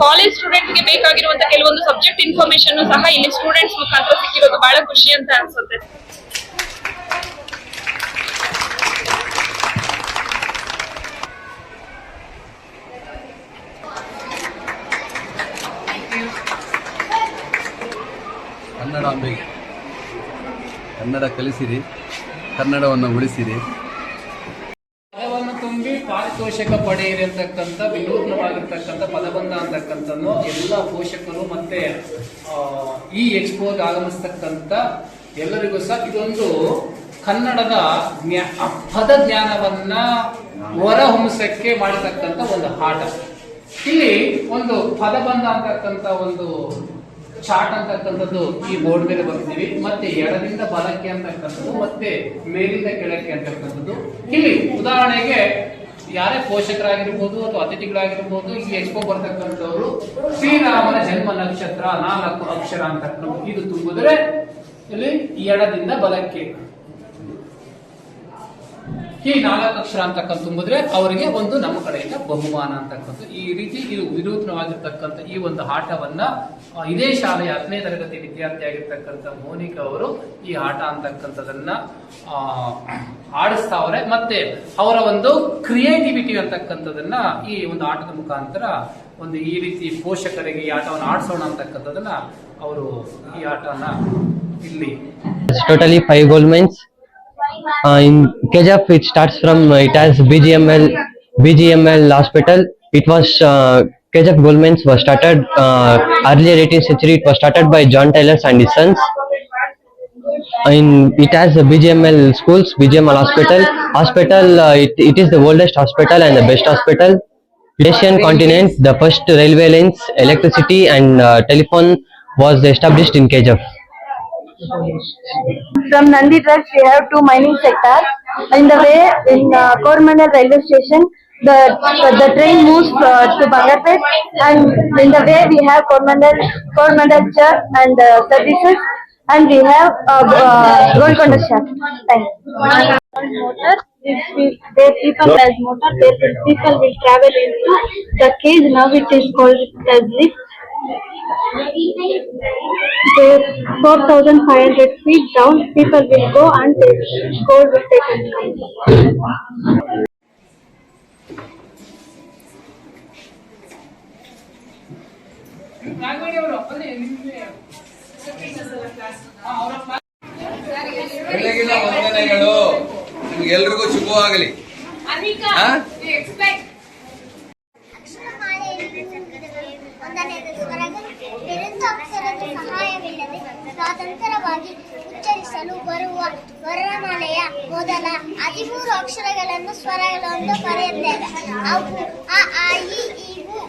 College students ಗೆ ಬೇಕಾಗಿರುವಂತ ಕೆಲವೊಂದು subject information ಸಹ ಇಲ್ಲಿ ಸ್ಟೂಡೆಂಟ್ಸ್ ಮುಖಾಂತರ ಸಿಕ್ಕಿರೋದು ಬಹಳ ಖುಷಿ ಅಂತ ಅನ್ಸುತ್ತೆ. ಕನ್ನಡಾಂಬೆಗೆ ಕನ್ನಡ ಕಲಿಸಿರಿ, ಕನ್ನಡವನ್ನು ಉಳಿಸಿರಿ. ಪದವನ್ನು ತುಂಬಿ ಪಾರಿತೋಷಕ ಪಡೆಯಿರಿ ಅಂತಕ್ಕಂಥ ವಿನೂತನವಾಗಿರ್ತಕ್ಕಂಥ ಪದಬಂಧ ಅಂತಕ್ಕಂಥನ್ನು ಎಲ್ಲ ಪೋಷಕರು ಮತ್ತೆ ಈ ಎಕ್ಸ್ಪೋಗೆ ಆಗಮಿಸ್ತಕ್ಕಂಥ ಎಲ್ಲರಿಗೂ ಸಹ ಇದೊಂದು ಕನ್ನಡದ ಪದ ಜ್ಞಾನವನ್ನ ಹೊರಹೊಮ್ಮಿಸಕ್ಕೆ ಮಾಡತಕ್ಕಂಥ ಒಂದು ಆಟ. ಇಲ್ಲಿ ಒಂದು ಪದಬಂಧ ಅಂತಕ್ಕಂಥ ಒಂದು ಚಾರ್ಟ್ ಅಂತಕ್ಕಂಥದ್ದು ಈ ಬೋರ್ಡ್ ಮೇಲೆ ಬರ್ತೀವಿ, ಮತ್ತೆ ಎಡದಿಂದ ಬಲಕ್ಕೆ ಅಂತಕ್ಕಂಥದ್ದು, ಮತ್ತೆ ಮೇಲಿಂದ ಕೆಳಕ್ಕೆ ಅಂತಕ್ಕಂಥದ್ದು. ಇಲ್ಲಿ ಉದಾಹರಣೆಗೆ ಯಾರೇ ಪೋಷಕರಾಗಿರ್ಬೋದು ಅಥವಾ ಅತಿಥಿಗಳಾಗಿರ್ಬೋದು ಈ ಎಕ್ಸ್ಪೋ ಬರ್ತಕ್ಕಂಥವ್ರು ಶ್ರೀರಾಮನ ಜನ್ಮ ನಕ್ಷತ್ರ 4 ಅಕ್ಷರ ಅಂತಕ್ಕಂಥದ್ದು ಇದು ತುಂಬಿದ್ರೆ ಇಲ್ಲಿ ಎಡದಿಂದ ಬಲಕ್ಕೆ ಈ 4 ಅಕ್ಷರ ಅಂತಕ್ಕಂಥ ತುಂಬಿದ್ರೆ ಅವರಿಗೆ ಒಂದು ನಮ್ಮ ಕಡೆಯಿಂದ ಬಹುಮಾನ ಅಂತಕ್ಕಂಥ ಈ ರೀತಿ ಇದು ವಿನೂತನವಾಗಿರ್ತಕ್ಕಂಥ ಈ ಒಂದು ಆಟವನ್ನ ಇದೇ ಶಾಲೆಯ 10ನೇ ತರಗತಿ ವಿದ್ಯಾರ್ಥಿಯಾಗಿರ್ತಕ್ಕಂಥ ಮೋನಿಕಾ ಅವರು ಈ ಆಟ ಅಂತಕ್ಕಂಥದನ್ನ ಆಡಿಸ್ತಾವ್ರೆ. ಮತ್ತೆ ಅವರ ಒಂದು ಕ್ರಿಯೇಟಿವಿಟಿ ಅಂತಕ್ಕಂಥದನ್ನ ಈ ಒಂದು ಆಟದ ಮುಖಾಂತರ ಒಂದು ಈ ರೀತಿ ಪೋಷಕರಿಗೆ ಈ ಆಟವನ್ನು ಆಡಿಸೋಣ ಅಂತಕ್ಕಂಥದನ್ನ ಅವರು ಈ ಆಟನ ಇಲ್ಲಿ totally 5 gold medals. In KJF, it starts from it has BGML hospital. It was KJF gold medals was started earlier 18th century. It was started by John Taylor and his sons. It has BGML schools, BGML hospital. It is the oldest hospital and the best hospital. Asian continent, the first railway lines, electricity and telephone was established in KJF. From Nandi Drugs, we have 2 mining sectors. In the way, in Coromandel railway station, the train moves to Bangarpet, and in the way we have Coromandel church and services, and we have Golconda shaft. Thank you. Motor, where people as motor, where people will travel into the cage. Now it is called as lift. 4,500 feet down, people will go and gold will take and come. ಬೆಳಗಿನ ವಂದನೆಗಳು ನಿಮಗೆಲ್ಲರಿಗೂ ಶುಭವಾಗಲಿ. ಸಹಾಯವಿಲ್ಲದೆ ಸ್ವತಂತ್ರವಾಗಿ ಉಚ್ಚರಿಸಲು ಬರುವ ವರ್ಣಮಾಲೆಯ ಮೊದಲ 13 ಅಕ್ಷರಗಳನ್ನು ಸ್ವರಗಳೆಂದು ಕರೆಯುತ್ತೇವೆ. ಅವು ಅ ಆ ಇ ಈ ಉ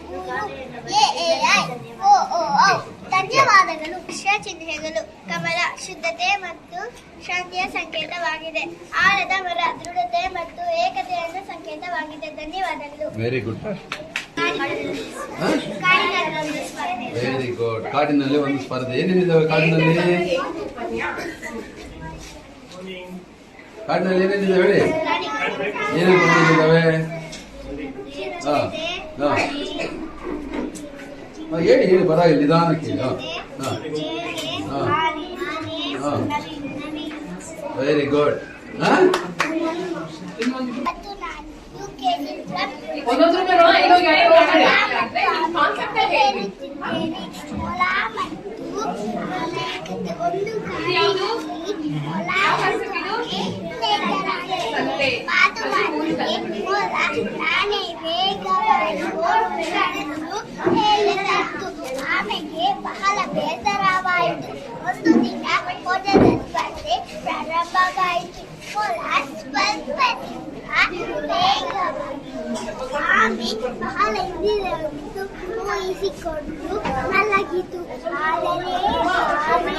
ಎ ಎ ಐ ಓ ಓ ಔ. ಧನ್ಯವಾದಗಳು. ಚಿಹ್ನೆಗಳು ಕಮಲ ಶುದ್ಧತೆ ಮತ್ತು ಶಾಂತಿಯ ಸಂಕೇತವಾಗಿದೆ. ಆಳದ ಮರ ದೃಢತೆ ಮತ್ತು ಏಕತೆಯನ್ನು ಸಂಕೇತವಾಗಿದೆ. ಧನ್ಯವಾದಗಳು. Very good. Very good. ಕಾಡಿನಲ್ಲಿ ಒಂದು ಸ್ಪರ್ಧೆ. ಏನೇನಿದ್ದಾವೆ ಕಾಡಿನಲ್ಲಿ? ಏನೇನಿದ್ದಾವೆ ಹೇಳಿ. ಏನೇನಿದ್ದಾವೆ ಹೇಳಿ ಬರಾಗಿಲ್ಲ ನಿಧಾನಕ್ಕೆ. Very good. ಆಮೆಗೆ ಬಹಳ ಬೇಸರವಾಯಿತು. ಒಂದು ದಿನ ಓಟದ ಸ್ಪರ್ಧೆ ಪ್ರಾರಂಭವಾಯಿತು. ಆಮೆ ಬಹಳ ಹಿಂದಿರುಗಿತು, ಊಹಿಸಿಕೊಂಡು ಮಲಗಿತು. ಆದರೆ ಆಮೆ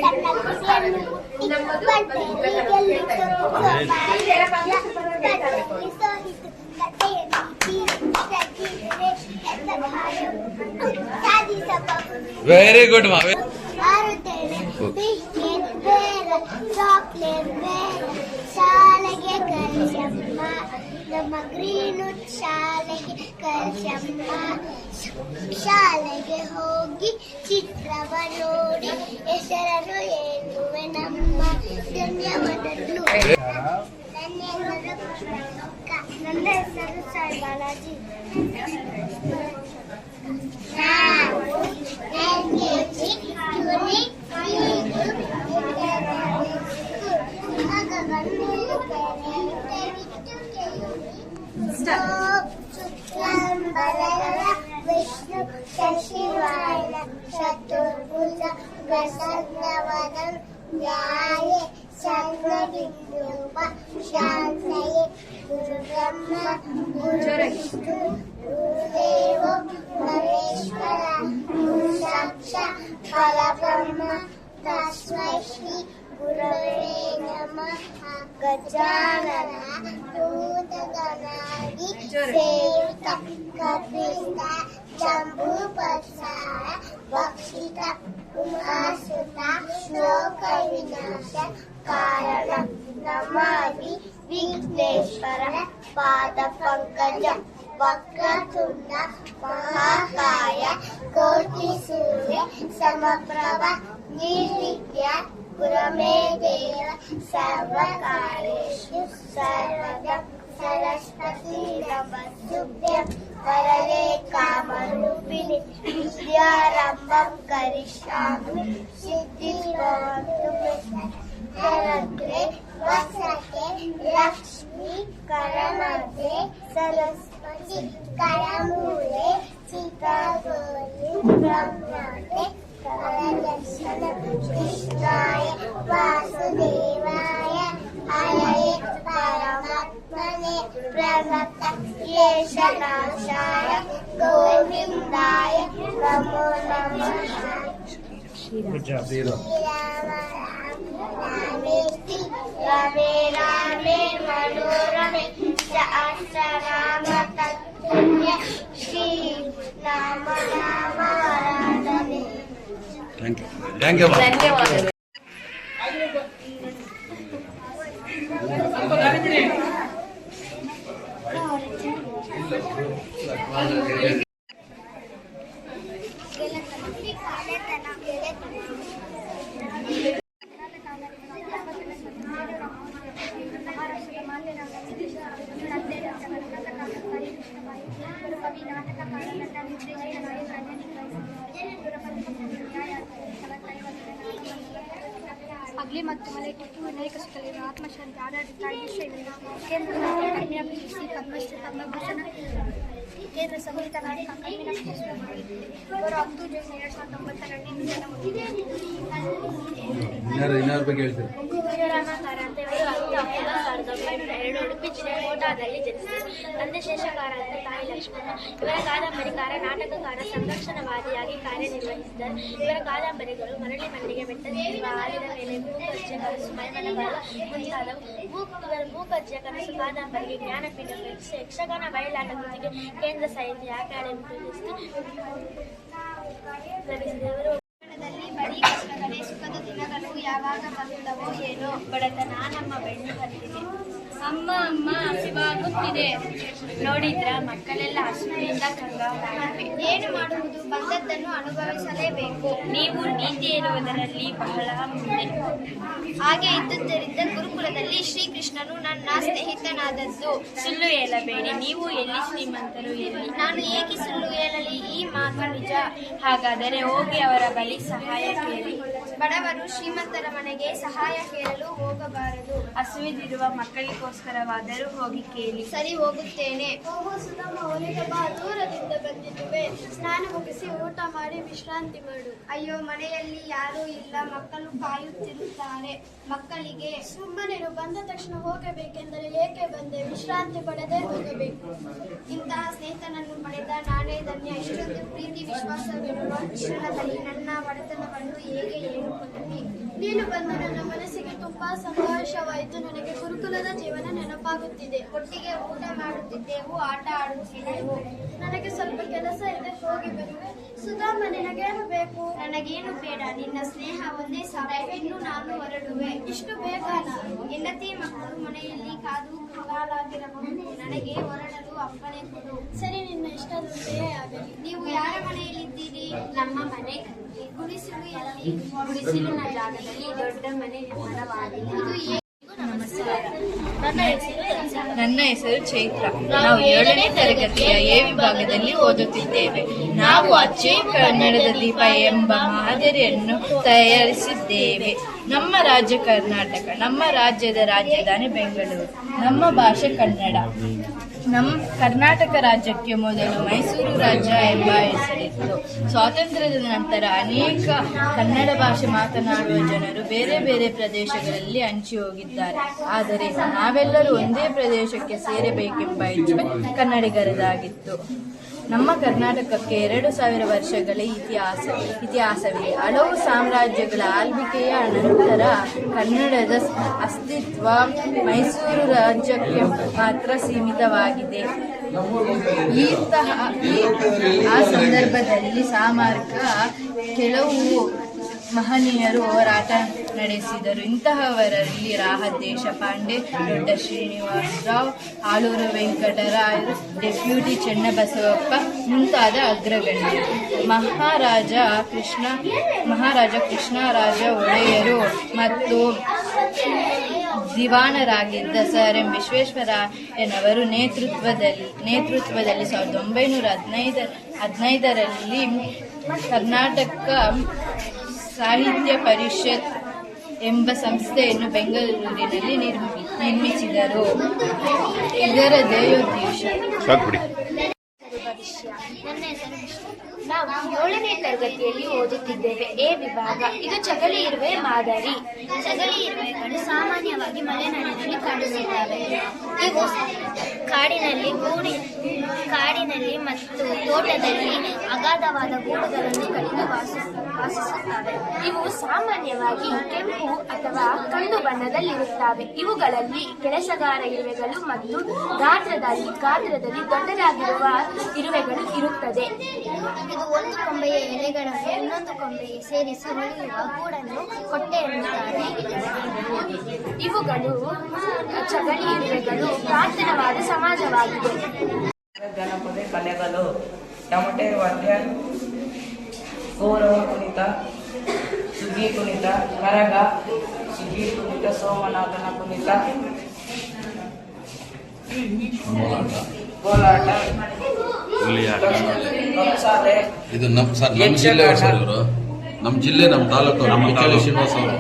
ತನ್ನ ಕುಸಿಯನ್ನು ವೆರಿ ಗುಡ್. ಚಾಕ್ಲೇಟ್ ಬೇರೆ ಶಾಲೆಗೆ ಕರೆಯಮ್ಮ. ನಮ್ಮ ಗ್ರೀನ್ವುಡ್ ಶಾಲೆಗೆ ಕಳಿಸಮ್ಮ. ಶಾಲೆಗೆ ಹೋಗಿ ಚಿತ್ರವ ನೋಡಿ ಹೆಸರನ್ನು ಹೇಳುವೆ ನಮ್ಮ. ಧನ್ಯವಾದಗಳು. ನನ್ನ ಹೆಸರು ಸಾಯಿ ಬಾಲಾಜಿ. ವಿಷ್ಣು ಶಶಿವಾಯನ ಚತುರ್ಭುಜ ಪ್ರಸನ್ನವದಂ ಧ್ಯಾಯೇ ಸರ್ವವಿದ್ಯೋಪ ಶಾಂತಯೇ. ಗುರುಬ್ರಹ್ಮ ಗುರುವಿಷ್ಣು ಗುರುದೇವೋ ಮಹೇಶ್ವರ ಗುರು ಸಾಕ್ಷಾತ್ ಪರಬ್ರಹ್ಮ ತಸ್ಮೈ ಶ್ರೀ ಗುರವೇ ನಮಃ. ಗಜಾನನ ಭೂತಗಣಾದಿ ಸೇವಿತ ಕಪಿತ ಜಂಬೂ ಪ್ರಸಾರ ಭಕ್ಷಿತ ಉಮಾಸುತ ಶ್ಲೋಕ ವಿನಾಶ ಕಾರಣ ನಮಾಮಿ ವಿಘ್ನೇಶ್ವರ ಪಾದ ಪಂಕಜ ವಕ್ರತುಂಡ ಮಹಾಕಾಯ ಕೋಟಿ ಸೂರ್ಯ ಸಮಪ್ರಭ ನಿರ್ವಿಘ್ನ ಗುರುಮೇ ದೇವ ಸರ್ವಕಾರ್ಯೇಷು ಸರ್ವದ ಸರಸ್ವತಿ ನಮಸ್ತುಭ್ಯಂ ವರದೆ ಕಾಮರೂಪಿಣಿ ವಿದ್ಯಾರಂಭಂ ಕರಿಷ್ಯಾಮಿ ಸಿದ್ಧಿರ್ಭವತು ಮೇ. ಕರಗ್ರೆ ವಸತೆ ಲಕ್ಷ್ಮೀ ಕರಮಧ್ಯೆ ಸರಸ್ವತಿ ಕರಮೂಲೆ ಚಿತ್ರಗೋಲಿ ಬ್ರಹ್ಮತೆ ಕರದರ್ಶನ. ಕೃಷ್ಣಾಯ ವಾಸುದೇವಾಯ ಹರಯೇ ಪರಮಾತ್ಮನೆ ಪ್ರಣತ ಕ್ಲೇಶನಾಶಾಯ ಗೋವಿಂದಾಯ ನಮೋ ನಮಃ. ರಾಮೇತಿ ರಮೇ ರಾಮೇ ಮನೋರಮೆ ಸಹಸ್ರನಾಮ ತತ್ಪುಣ್ಯ ಶ್ರೀ ನಾಮ ನಾಮ ವರಾಧನೆ. Thank you. ಧನ್ಯವಾದಗಳು. ಅಗ್ಲಿ ಮತ್ತು ಮಲೆ ಟಿಪ್ಪು ವಿನಾಯಕ ಸುತ್ತಲಿರುವ ಆತ್ಮಶಾಂತಿ ಆಡಳಿತ ಕೇಂದ್ರ ಸರ್ಕಾರ ಕನ್ಯಾ ಪಿಸಿ ಪದ್ಮಶ್ರೀ ಪದ್ಮಭೂಷಣ ಕೇಂದ್ರ ಸಂಗೀತ ನಾಟಕ ಕಣ್ಣಿನ ಇವರು 10 ಜೂನ್ 2009ರಲ್ಲಿ ನಿಧನ ಹೊಂದಿದ್ದಾರೆ. ಇನ್ನಾರ ಬಗ್ಗೆ ಹೇಳ್ತೀರಿ. ಕಾರಂತ ಇವರು 10 ಅಕ್ಟೋಬರ್ 1902 ಉಡುಪಿ ಜಿಲ್ಲೆ ಕೋಟಾದಲ್ಲಿ ಜನಿಸಿದರು. ತಂದೆ ಶೇಷಕಾರಂತ, ತಾಯಿ ಲಕ್ಷ್ಮಣ. ಇವರ ಕಾದಂಬರಿಕಾರ, ನಾಟಕಕಾರ, ಸಂರಕ್ಷಣವಾದಿಯಾಗಿ ಕಾರ್ಯನಿರ್ವಹಿಸಿದ್ದಾರೆ. ಇವರ ಕಾದಂಬರಿಗಳು ಮರಳಿ ಮಲ್ಲಿಗೆ, ಬೆಟ್ಟದ ಹಾಲಿನ ಮೇಲೆ, ಮೂಕಜ್ಜೆ ಕನಸು, ಮೈಮನಗಾಲ ಮುಂತಾದವು. ಇವರ ಮೂಕಜ್ಜೆ ಕನಸು ಕಾದಂಬರಿಗೆ ಜ್ಞಾನಪೀಠ ಪ್ರಶಸ್ತಿ, ಯಕ್ಷಗಾನ ಬಯಲಾಟ ಕೃತಿಗೆ ಕೇಂದ್ರ ಸಾಹಿತ್ಯ ಅಕಾಡೆಮಿ ಪ್ರಶಸ್ತಿ ಲಭಿಸಿದೆ. ಬರೀ ಕಷ್ಟಗಳೇ ಸುಖದ ದಿನಗಳು ಯಾವಾಗ ಬಂದವೋ ಏನೋ. ಬಡತನ ನಮ್ಮ ಬೆನ್ನು ಹತ್ತಿದೆ. ಅಮ್ಮ ಅಮ್ಮ ಹಸಿವಾಗುತ್ತಿದೆ. ನೋಡಿದ್ರ ಮಕ್ಕಳೆಲ್ಲ ಹಸುವಿನಿಂದ ಕಂಗಾಲಾಗಿವೆ. ಏನು ಮಾಡುವುದು? ಬಂದದ್ದನ್ನು ಅನುಭವಿಸಲೇಬೇಕು. ನೀವು ನೀತಿ ಇರುವುದರಲ್ಲಿ ಬಹಳ ಮುಂದೆ. ಹಾಗೆ ಇದ್ದುದರಿಂದ ಗುರುಕುಲದಲ್ಲಿ ಶ್ರೀಕೃಷ್ಣನು ನನ್ನ ಸ್ನೇಹಿತನಾದದ್ದು. ಸುಳ್ಳು ಹೇಳಬೇಡಿ. ನೀವು ಎಲ್ಲಿ ಶ್ರೀಮಂತರು ಎಲ್ಲಿ? ನಾನು ಏಕೆ ಸುಳ್ಳು ಹೇಳಲಿ? ಈ ಮಾತು ನಿಜ. ಹಾಗಾದರೆ ಹೋಗಿ ಅವರ ಬಳಿ ಸಹಾಯ ಕೇಳಿ. ಬಡವರು ಶ್ರೀಮಂತರ ಮನೆಗೆ ಸಹಾಯ ಕೇಳಲು ಹೋಗಬಾರದು. ಹಸುವಿದಿರುವ ಮಕ್ಕಳಿಗೋಸ್ಕರವಾದರೂ ಹೋಗಿ ಕೇಳಿ. ಸರಿ, ಹೋಗುತ್ತೇನೆ. ಸುಧಮ್ಮ, ಒಳಗೆ ಬಾ. ದೂರದಿಂದ ಬಂದಿರುವೆ. ಸ್ನಾನ ಮುಗಿಸಿ ಊಟ ಮಾಡಿ ವಿಶ್ರಾಂತಿ ಮಾಡು. ಅಯ್ಯೋ, ಮನೆಯಲ್ಲಿ ಯಾರೂ ಇಲ್ಲ. ಮಕ್ಕಳು ಕಾಯುತ್ತಿರುತ್ತಾರೆ. ಮಕ್ಕಳಿಗೆ ಸುಮ್ಮನಿರು. ಬಂದ ತಕ್ಷಣ ಹೋಗಬೇಕೆಂದರೆ ಏಕೆ ಬಂದೆ? ವಿಶ್ರಾಂತಿ ಪಡೆದೇ ಹೋಗಬೇಕು. ಇಂತಹ ಸ್ನೇಹಿತನನ್ನು ಪಡೆದ ನಾನೇ ಧನ್ಯ. ಇಷ್ಟೊಂದು ಪ್ರೀತಿ ವಿಶ್ವಾಸವಿರುವ ಕ್ಷಣದಲ್ಲಿ ನನ್ನ ಬಡತನವನ್ನು ಹೇಗೆ ಹೇಳಿಕೊಳ್ಳಿ? ನೀನು ಬಂದು ನನ್ನ ಮನಸ್ಸಿಗೆ ತುಂಬಾ ಸಂತೋಷವಾಯಿತು. ನನಗೆ ಗುರುಕುಲದ ಜೀವನ ನೆನಪಾಗುತ್ತಿದೆ. ಒಟ್ಟಿಗೆ ಊಟ ಮಾಡುತ್ತಿದ್ದೆವು, ಆಟ ಆಡುತ್ತಿದ್ದೆವು. ನನಗೆ ಸ್ವಲ್ಪ ಕೆಲಸ ಇದೆ, ಹೋಗಿ ಬರುವೆ. ಸುಧಾಮ, ನಿನಗೇನು ಬೇಕು? ನನಗೇನು ಬೇಡ, ನಿನ್ನ ಸ್ನೇಹ ಒಂದೇ ಸಾಕು. ಇನ್ನು ನಾನು ಹೊರಡುವೆ. ಇಷ್ಟು ಬೇಗನಾ? ಹೆಂಡತಿ ಮಕ್ಕಳು ಮನೆಯಲ್ಲಿ ಕಾದು ಕಾಲಾಗಿರಬಹುದು. ನನಗೆ ಹೊರಡಲು ಅಪ್ಪಣೆ ಕೊಡು. ಸರಿ, ನಿನ್ನ ಇಷ್ಟದಂತೆಯೇ ಆಗಲಿ. ನೀವು ಯಾರ ಮನೆಯಲ್ಲಿದ್ದೀರಿ? ನಮ್ಮ ಮನೆ ಗುಡಿಸಲು ಎಲ್ಲಿ? ಗುಡಿಸಲಿನ ಜಾಗದಲ್ಲಿ ದೊಡ್ಡ ಮನೆ ನಿರ್ಮಾಣವಾಗಿದೆ. ಇದು ನಮಸ್ಕಾರ. ನನ್ನ ಹೆಸರು ಚೈತ್ರ. ನಾವು 7ನೇ ತರಗತಿಯ ಎ ವಿಭಾಗದಲ್ಲಿ ಓದುತ್ತಿದ್ದೇವೆ. ನಾವು ಅಚ್ಚೇ ಕನ್ನಡದ ದೀಪ ಎಂಬ ಮಾದರಿಯನ್ನು ತಯಾರಿಸಿದ್ದೇವೆ. ನಮ್ಮ ರಾಜ್ಯ ಕರ್ನಾಟಕ, ನಮ್ಮ ರಾಜ್ಯದ ರಾಜಧಾನಿ ಬೆಂಗಳೂರು, ನಮ್ಮ ಭಾಷೆ ಕನ್ನಡ. ನಮ್ಮ ಕರ್ನಾಟಕ ರಾಜ್ಯಕ್ಕೆ ಮೊದಲು ಮೈಸೂರು ರಾಜ್ಯ ಎಂಬ ಹೆಸರಿತ್ತು. ಸ್ವಾತಂತ್ರ್ಯದ ನಂತರ ಅನೇಕ ಕನ್ನಡ ಭಾಷೆ ಮಾತನಾಡುವ ಜನರು ಬೇರೆ ಬೇರೆ ಪ್ರದೇಶಗಳಲ್ಲಿ ಹಂಚಿ ಹೋಗಿದ್ದಾರೆ. ಆದರೆ ನಾವೆಲ್ಲರೂ ಒಂದೇ ಪ್ರದೇಶಕ್ಕೆ ಸೇರಬೇಕೆಂಬ ಇಚ್ಛೆ ಕನ್ನಡಿಗರದಾಗಿತ್ತು. ನಮ್ಮ ಕರ್ನಾಟಕಕ್ಕೆ 2000 ವರ್ಷಗಳ ಇತಿಹಾಸವಿದೆ. ಹಲವು ಸಾಮ್ರಾಜ್ಯಗಳ ಆಳ್ವಿಕೆಯ ನಂತರ ಕನ್ನಡದ ಅಸ್ತಿತ್ವ ಮೈಸೂರು ರಾಜ್ಯಕ್ಕೆ ಮಾತ್ರ ಸೀಮಿತವಾಗಿದೆ. ಆ ಸಂದರ್ಭದಲ್ಲಿ ಸಾಮರ್ಕ ಕೆಲವು ಮಹನೀಯರು ಹೋರಾಟ ನಡೆಸಿದರು. ಇಂತಹವರಲ್ಲಿ ರಾಹ ದೇಶಪಾಂಡೆ, ದೊಡ್ಡ ಶ್ರೀನಿವಾಸರಾವ್, ಆಲೂರು ವೆಂಕಟರಾಯರು, ಡೆಪ್ಯೂಟಿ ಚೆನ್ನಬಸವಪ್ಪ ಮುಂತಾದ ಅಗ್ರಗಣ್ಯರು. ಮಹಾರಾಜ ಕೃಷ್ಣರಾಜ ಒಡೆಯರು ಮತ್ತು ದಿವಾನರಾಗಿದ್ದ ಸರ್ ಎಂ ವಿಶ್ವೇಶ್ವರಯ್ಯನವರ ನೇತೃತ್ವದಲ್ಲಿ 1915ರಲ್ಲಿ ಕರ್ನಾಟಕ ಸಾಹಿತ್ಯ ಪರಿಷತ್ ಎಂಬ ಸಂಸ್ಥೆಯನ್ನು ಬೆಂಗಳೂರಿನಲ್ಲಿ ನಿರ್ಮಿಸಿದರು. ಇದರ ಧ್ಯೇಯೋದ್ದೇಶ ನನ್ನ ಹೆಸರು ವಿಷ್ಣು. ನಾವು 7ನೇ ತರಗತಿಯಲ್ಲಿ ಓದುತ್ತಿದ್ದೇವೆ. ಎ ವಿಭಾಗ. ಇದು ಚಗಲಿ ಇರುವೆ ಮಾದರಿ. ಚಗಲಿ ಇರುವೆಗಳು ಸಾಮಾನ್ಯವಾಗಿ ಮಲೆನಾಡಿನಲ್ಲಿ ಕಾಣಿಸುತ್ತವೆ. ಇವು ಕಾಡಿನಲ್ಲಿ ಮತ್ತು ತೋಟದಲ್ಲಿ ಅಗಾಧವಾದ ಗೂಡುಗಳನ್ನು ಕಟ್ಟಿದು ವಾಸಿಸುತ್ತವೆ. ಇವು ಸಾಮಾನ್ಯವಾಗಿ ಕೆಂಪು ಅಥವಾ ಕಂದು ಬಣ್ಣದಲ್ಲಿರುತ್ತವೆ. ಇವುಗಳಲ್ಲಿ ಕೆಲಸಗಾರ ಇರುವೆಗಳು ಮತ್ತು ಗಾತ್ರದಲ್ಲಿ ದೊಡ್ಡದಾಗಿರುವ ಇರುವೆಗಳು ಇರುತ್ತದೆ. ಇದು ಒಂದು ಕೊಂಬೆಯ ಎಲೆಗಳನ್ನು ಇನ್ನೊಂದು ಕೊಂಬೆಗೆ ಸೇರಿಸಿ ಹೊಳೆಯುವ ಗೂಡನ್ನು ಕೊಟ್ಟೆ ಎನ್ನುತ್ತಾರೆ. ಇವುಗಳು ಚಗಲಿ ಇರುವೆಗಳು ಪ್ರಾರ್ಥನವಾದ ಸಮಾಜವಾಗಿದೆ. ಜನಪದ ಕಲೆಗಳು ಟಮಟೆ ವಾದ್ಯ, ಗೌರವ ಕುಣಿತ, ಸುಗ್ಗಿ ಕುಣಿತ, ಕರಗ, ಸುಗ್ಗಿ ಕುಣಿತ, ಸೋಮನಾಥನ ಕುಣಿತ, ಕೋಲಾಟ, ಕಂಸಾಲೆ. ಇದು ನಮ್ಮ ಜಿಲ್ಲೆ ಇವರು, ನಮ್ಮ ಜಿಲ್ಲೆ, ನಮ್ಮ ತಾಲೂಕು, ನಮ್ಮ ಶ್ರೀನಿವಾಸ್ ಅವರು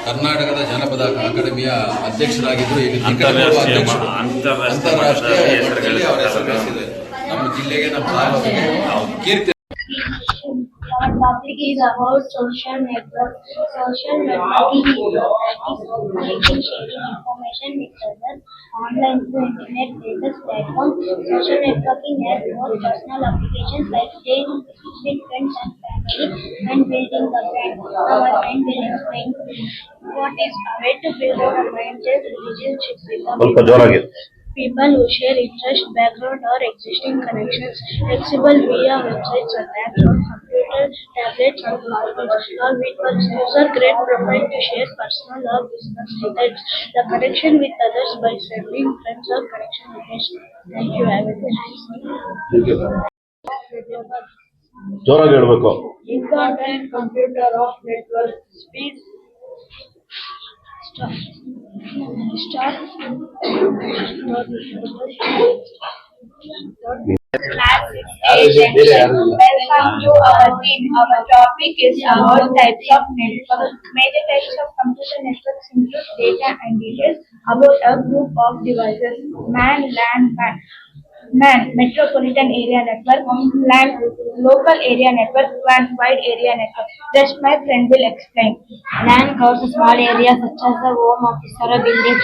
ಕರ್ನಾಟಕದ ಜನಪದ ಅಕಾಡೆಮಿಯ ಅಧ್ಯಕ್ಷರಾಗಿದ್ದರು. ಈಗ ಅಂತಾರಾಷ್ಟ್ರೀಯ ಮಟ್ಟದಲ್ಲಿ ಅವರ ಹೆಸರು ಗಳಿಸಿದೆ. ನಮ್ಮ ಜಿಲ್ಲೆಗೆ, ನಮ್ಮ ತಾಲೂಕಿಗೆ ಕೀರ್ತಿ. Our topic is about social networks. Social networking is connecting, sharing information with others online through internet-based platforms. Social networking has more personal applications like staying with friends and family and building a brand. Our friend will explain what is a way to build a mindset relationship with people who share interest, background, or existing connections, accessible via websites or apps on computer, tablets, or smartphones, or with one user create profile to share personal or business details. The connection with others by sending friends or connection requests. Thank you. Have a good night. ಜೋರಾಗಿ ಹೇಳ್ಬೇಕು. Important computer of network speed. Start. Welcome to our team. Our topic is about types of networks. Major types of computer networks include data and details about a group of devices. MAN, LAN, MAN, Metropolitan Area Network. LAN, Local Area Network. WAN, Wide Area Network. Just my friend will explain. LAN covers a small area such as the home office or a building.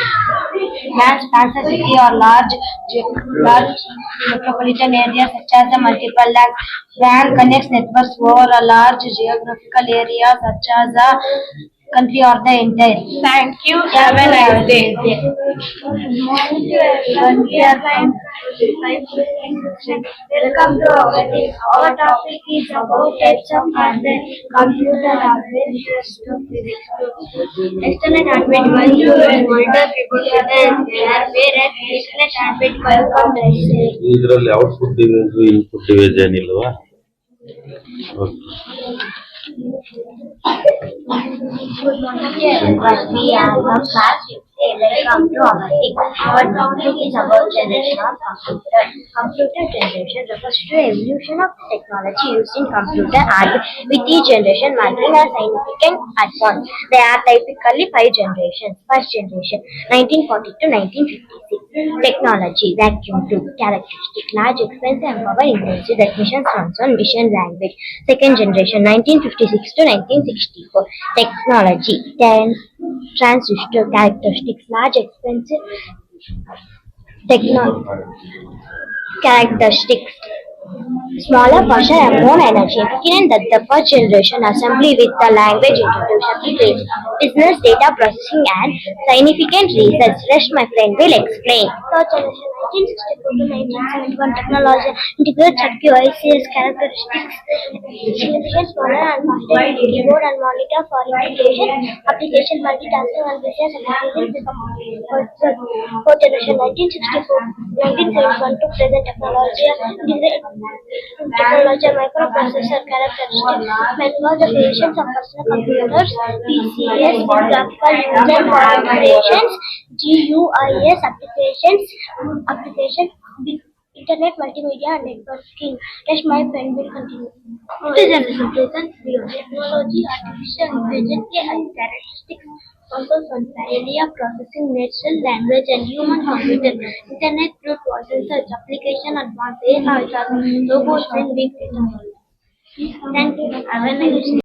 LAN spans a city or large metropolitan area such as the multiple LAN. WAN connects networks over a large geographical area such as the country or the entire. Thank you. Have a nice day. Welcome to our day. Our topic is about types of hardware, computer hardware, external hardware devices and older people whereas external hardware devices. ಇದರಲ್ಲಿ output device input device ಏನಿಲ್ವಾ? Good morning, everyone. We are from class 5A. Welcome to our thing. Our topic is about generation of computer. Computer generation refers to evolution of technology used in computer hardware, with each generation marking a significant advance. There are typically 5 generations. First generation, 1940 to 1956. Technology, vacuum tube, characteristic, large, expensive, and power intensive. Definitions runs on vision language. Second generation, 1956 to 1964. Technology, transistor, characteristics, large, expensive, characteristics, smaller portion and more energy. Given that the first generation assembly with the language introduction phase, business data processing and significant research. Rest my friend will explain. Third generation, 1964 to 1971. Technology, integrated circuit ICs, characteristics, significant smaller and faster keyboard and monitor for application multitasking and business applications. Fourth generation, 1971 to present. Technology, microprocessor, characteristics, methods of creations of personal computers, PCS, graphical user operations, GUIS application, internet, multimedia, and networking. Rest my friend will continue. Fifth generation present beyond technology, artificial intelligence, AI characteristics, controls on area processing, natural language, and human computer, internet, brute force research, application, advanced AI, robots, and big data. Thank you. Have a nice day.